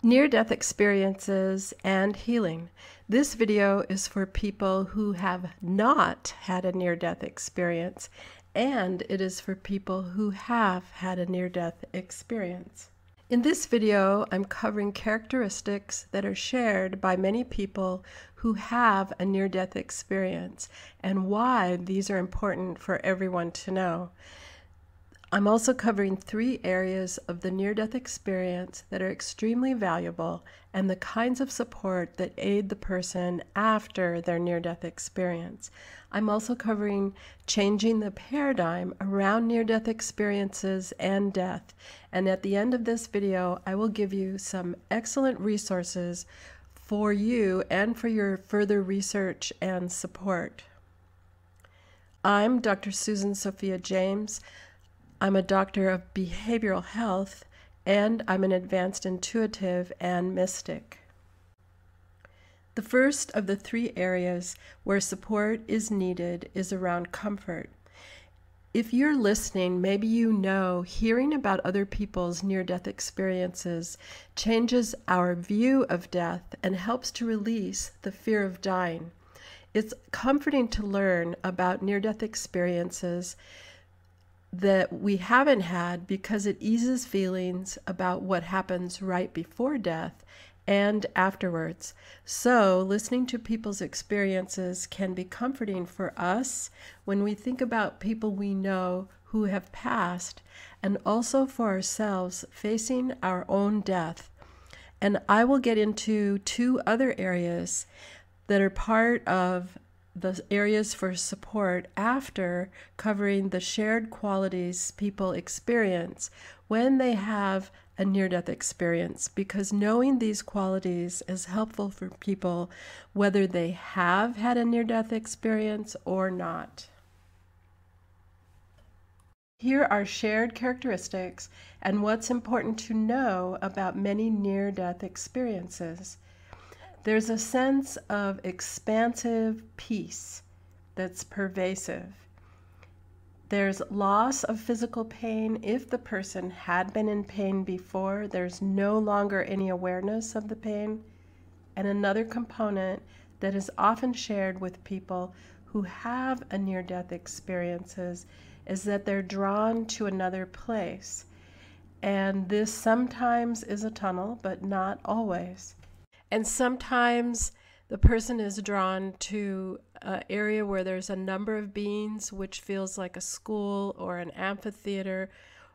Near-death experiences and healing. This video is for people who have not had a near-death experience, and it is for people who have had a near-death experience. In this video, I'm covering characteristics that are shared by many people who have a near-death experience and why these are important for everyone to know. I'm also covering 3 areas of the near-death experience that are extremely valuable and the kinds of support that aid the person after their near-death experience. I'm also covering changing the paradigm around near-death experiences and death. And at the end of this video, I will give you some excellent resources for you and for your further research and support. I'm Dr. Susan Sophia James. I'm a doctor of behavioral health, and I'm an advanced intuitive and mystic. The first of the 3 areas where support is needed is around comfort. If you're listening, maybe you know hearing about other people's near-death experiences changes our view of death and helps to release the fear of dying. It's comforting to learn about near-death experiences that we haven't had because it eases feelings about what happens right before death and afterwards. So listening to people's experiences can be comforting for us when we think about people we know who have passed, and also for ourselves facing our own death. And I will get into 2 other areas that are part of the areas for support after covering the shared qualities people experience when they have a near-death experience, because knowing these qualities is helpful for people whether they have had a near-death experience or not. Here are shared characteristics and what's important to know about many near-death experiences. There's a sense of expansive peace that's pervasive. There's loss of physical pain. If the person had been in pain before, there's no longer any awareness of the pain. And another component that is often shared with people who have a near-death experiences is that they're drawn to another place. And this sometimes is a tunnel, but not always. And sometimes the person is drawn to an area where there's a number of beings, which feels like a school or an amphitheater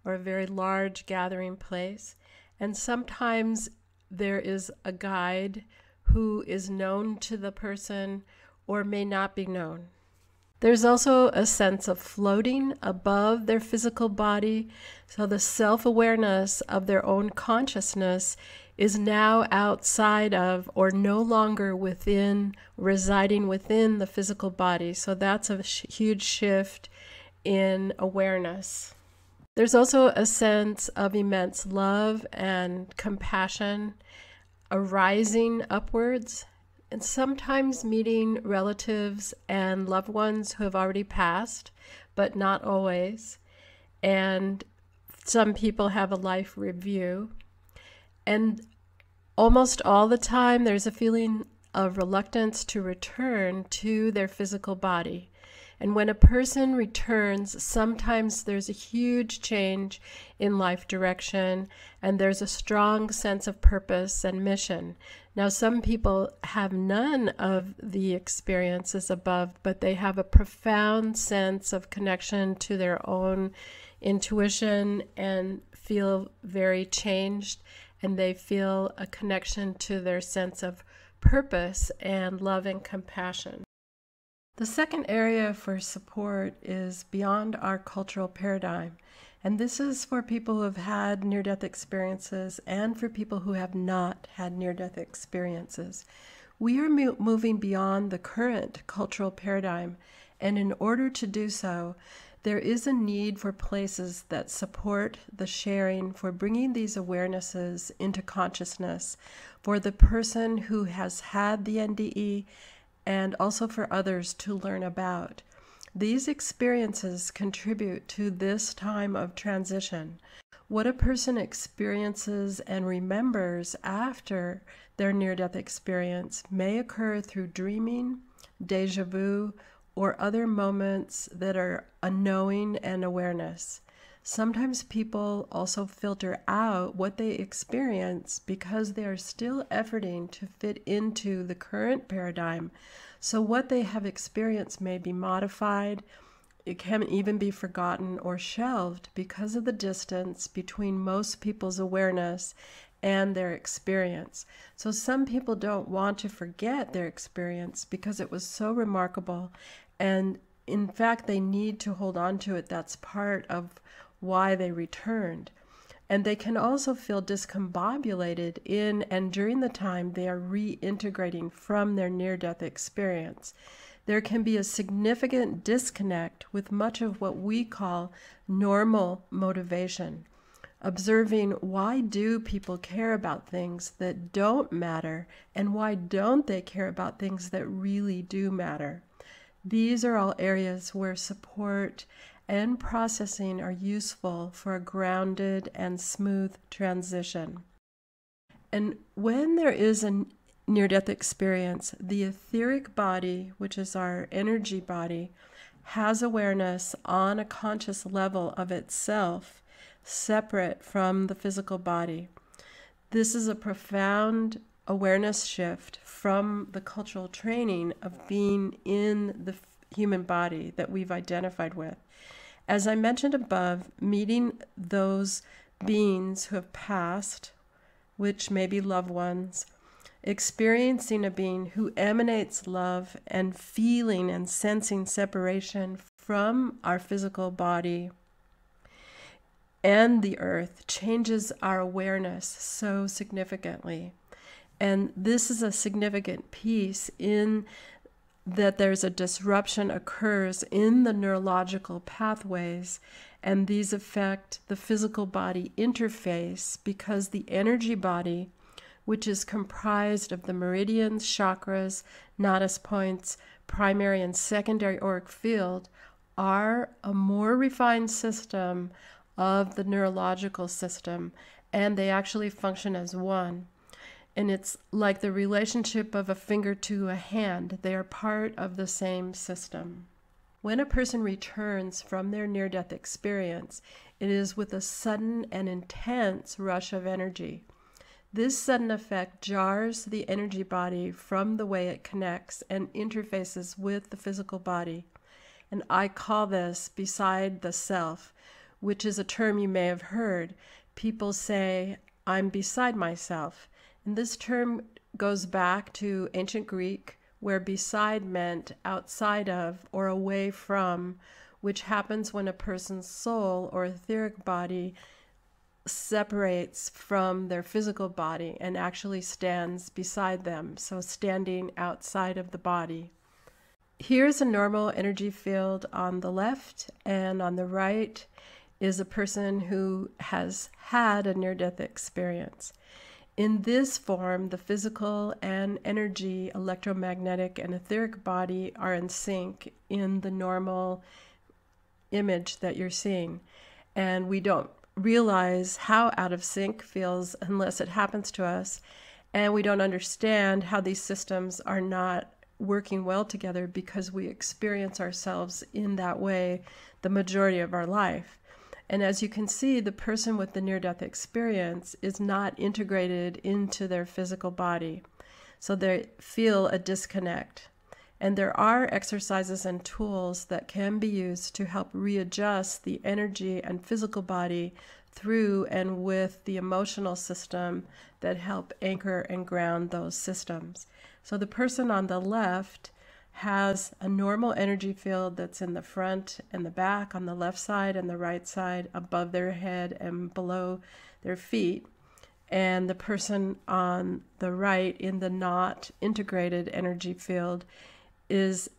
or a very large gathering place. And sometimes there is a guide who is known to the person or may not be known. There's also a sense of floating above their physical body, so the self-awareness of their own consciousness is now outside of or no longer residing within the physical body. So that's a huge shift in awareness. There's also a sense of immense love and compassion arising upwards, and sometimes meeting relatives and loved ones who have already passed, but not always. And some people have a life review. And almost all the time, there's a feeling of reluctance to return to their physical body. And when a person returns, sometimes there's a huge change in life direction, and there's a strong sense of purpose and mission. Now, some people have none of the experiences above, but they have a profound sense of connection to their own intuition and feel very changed, and they feel a connection to their sense of purpose and love and compassion. The second area for support is beyond our cultural paradigm, and this is for people who have had near-death experiences and for people who have not had near-death experiences. We are moving beyond the current cultural paradigm, and in order to do so, there is a need for places that support the sharing, for bringing these awarenesses into consciousness for the person who has had the NDE and also for others to learn about. These experiences contribute to this time of transition. What a person experiences and remembers after their near-death experience may occur through dreaming, déjà vu, or other moments that are unknowing and awareness. Sometimes people also filter out what they experience because they are still efforting to fit into the current paradigm. So what they have experienced may be modified. It can even be forgotten or shelved because of the distance between most people's awareness and their experience. So some people don't want to forget their experience because it was so remarkable, and in fact they need to hold on to it. That's part of why they returned. And they can also feel discombobulated in and during the time they are reintegrating from their near-death experience. There can be a significant disconnect with much of what we call normal motivation. Observing why do people care about things that don't matter, and why don't they care about things that really do matter. These are all areas where support and processing are useful for a grounded and smooth transition. And when there is a near-death experience, the etheric body, which is our energy body, has awareness on a conscious level of itself, separate from the physical body. This is a profound awareness shift from the cultural training of being in the human body that we've identified with. As I mentioned above, meeting those beings who have passed, which may be loved ones, experiencing a being who emanates love and feeling and sensing separation from our physical body and the earth changes our awareness so significantly. And this is a significant piece in that there's a disruption occurs in the neurological pathways, and these affect the physical body interface because the energy body, which is comprised of the meridians, chakras, nodus points, primary and secondary auric field, are a more refined system of the neurological system, and they actually function as one. And it's like the relationship of a finger to a hand. They are part of the same system. When a person returns from their near-death experience, it is with a sudden and intense rush of energy. This sudden effect jars the energy body from the way it connects and interfaces with the physical body. And I call this beside the self, which is a term you may have heard. People say, I'm beside myself. And this term goes back to ancient Greek, where beside meant outside of or away from, which happens when a person's soul or etheric body separates from their physical body and actually stands beside them, so standing outside of the body. Here's a normal energy field on the left, and on the right is a person who has had a near-death experience. In this form, the physical and energy, electromagnetic and etheric body are in sync in the normal image that you're seeing. And we don't realize how out of sync feels unless it happens to us. And we don't understand how these systems are not working well together because we experience ourselves in that way the majority of our life. And as you can see, the person with the near-death experience is not integrated into their physical body. So they feel a disconnect. And there are exercises and tools that can be used to help readjust the energy and physical body through and with the emotional system that help anchor and ground those systems. So the person on the left has a normal energy field that's in the front and the back, on the left side and the right side, above their head and below their feet. And the person on the right in the not integrated energy field is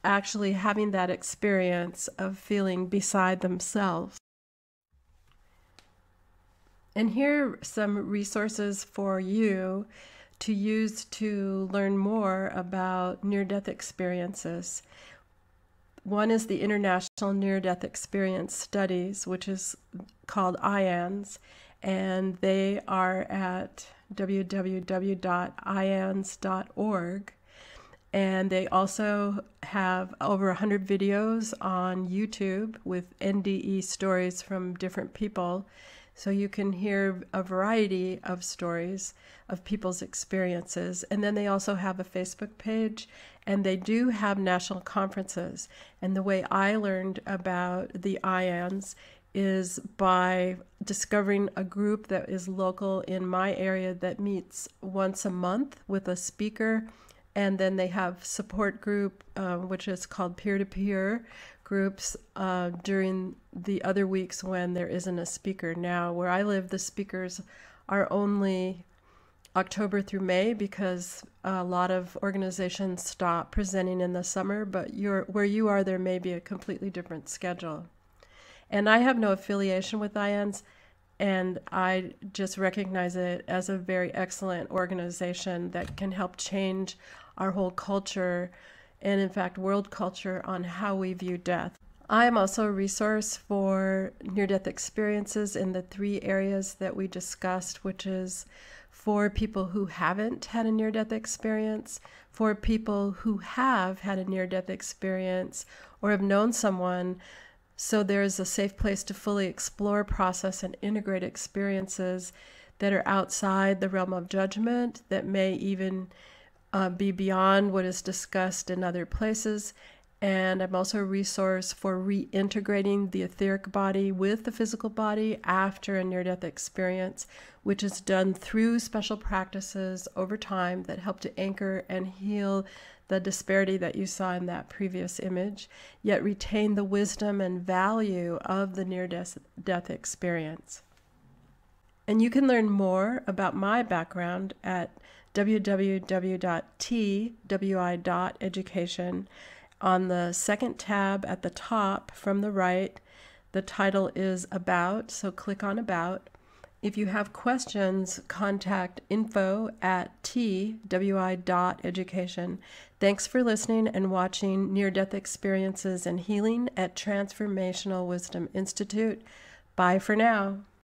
actually having that experience of feeling beside themselves. And here are some resources for you to use to learn more about near-death experiences. One is the International Near-Death Experience Studies, which is called IANDS, and they are at www.iands.org. And they also have over 100 videos on YouTube with NDE stories from different people. So you can hear a variety of stories of people's experiences. And then they also have a Facebook page, and they do have national conferences. And the way I learned about the IANDS is by discovering a group that is local in my area that meets once a month with a speaker. And then they have support group, which is called peer-to-peer groups during the other weeks when there isn't a speaker. Now, where I live, the speakers are only October through May because a lot of organizations stop presenting in the summer, but where you are, there may be a completely different schedule. And I have no affiliation with IANDS, and I just recognize it as a very excellent organization that can help change our whole culture, and in fact world culture, on how we view death. I am also a resource for near-death experiences in the 3 areas that we discussed, which is for people who haven't had a near-death experience, for people who have had a near-death experience or have known someone, so there's a safe place to fully explore, process, and integrate experiences that are outside the realm of judgment, that may even be beyond what is discussed in other places. And I'm also a resource for reintegrating the etheric body with the physical body after a near-death experience, which is done through special practices over time that help to anchor and heal the disparity that you saw in that previous image, yet retain the wisdom and value of the near-death experience. And you can learn more about my background at www.twi.education. On the second tab at the top from the right, the title is About, so click on About. If you have questions, contact info@twi.education. Thanks for listening and watching Near-Death Experiences and Healing at Transformational Wisdom Institute. Bye for now.